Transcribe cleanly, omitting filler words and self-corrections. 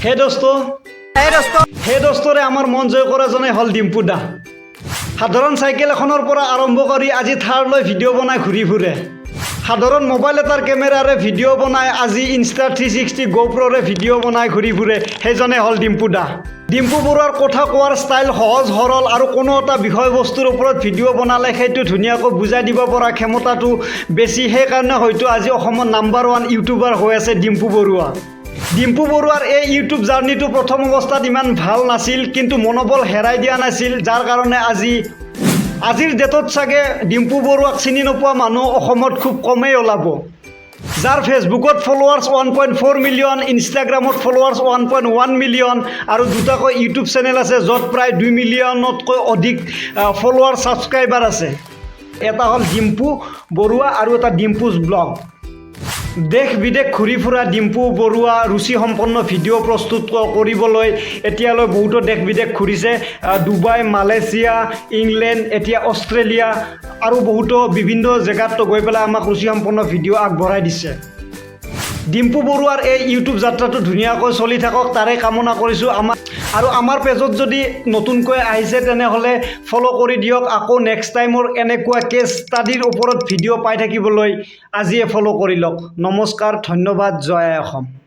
হে দোস্তৰে আমাৰ মন জয় কৰা জনে হল ডিম্পু দা সাধাৰণ সাইকেল এখনৰ পৰা আৰম্ভ কৰি আজি থাৰ লৈ ভিডিঅ' বনাই ঘূৰি ফুৰে সাধাৰণ মোবাইল এটাৰ ক্যামেৰাৰে ভিডিও বনায় আজি ইনস্টা 360 গোপ্ৰৰে ভিডিও বনায় ঘুৰি ফুৰে সেইজনে হল ডিম্পু দা ডিম্পু বৰুৱাৰ কথা কোৱাৰ ষ্টাইল সহজ সৰল আৰু কোনো এটা বিষয়বস্তুৰ ওপৰত ভিডিঅ' বনালে সেইটো ধুনীয়াকৈ বুজাই দিব পৰা ক্ষমতাটো বেছি সেইকাৰণে হয়তো আজি অসমৰ নাম্বাৰ 1 ইউটিউবাৰ হৈ আছে ডিম্পু বৰুৱা ডিম্পু বৰুৱাৰ এই ইউটিউব জাৰ্নিটো প্ৰথম অৱস্থাত ইমান ভাল নাছিল কিন্তু মনোবল হেৰাই দিয়া নাছিল যাৰ কাৰণে আজিৰ ডেটত চাগে ডিম্পু বৰুৱাক চিনি নোপোৱা মানুহ অসমত খুব কমেই ওলাব যাৰ ফেচবুকত ফলোৱাৰ্ছ 1.4 মিলিয়ন ইনষ্টাগ্ৰামত ফলোৱাৰ্ছ 1.1 মিলিয়ন আৰু দুটাকৈ ইউটিউব চেনেল আছে য'ত প্ৰায় 2 মিলিয়নতকৈ অধিক ফলোৱাৰ ছাবস্ক্ৰাইবাৰ আছে এটা হ'ল ডিম্পু বৰুৱা আৰু এটা ডিম্পুজ ব্লগ দেশ বিদেশ ঘূৰি ফুৰা ডিম্পু বৰুৱা ৰুচিসম্পন্ন ভিডিঅ' প্ৰস্তুত কৰিবলৈ এতিয়ালৈ বহুতো দেশ বিদেশ ঘূৰিছে ডুবাই মালয়েছিয়া ইংলেণ্ড এতিয়া অষ্ট্ৰেলিয়া আৰু বহুতো বিভিন্ন জেগাত গৈ পেলাই আমাক ৰুচিসম্পন্ন ভিডিঅ' আগবঢ়াই দিছে ডিম্পু বৰুৱাৰ এই ইউটিউব যাত্ৰাটো ধুনীয়াকৈ চলি থাকক তাৰে কামনা কৰিছোঁ আমাৰ পেজত যদি নতুনকৈ আহিছে তেনেহ'লে ফ'ল' কৰি দিয়ক আকৌ নেক্সট টাইমৰ এনেকুৱা কেছ ষ্টাডিৰ ওপৰত ভিডিঅ' পাই থাকিবলৈ আজিয়ে ফ'ল' কৰি লওক নমস্কাৰ ধন্যবাদ জয় অসম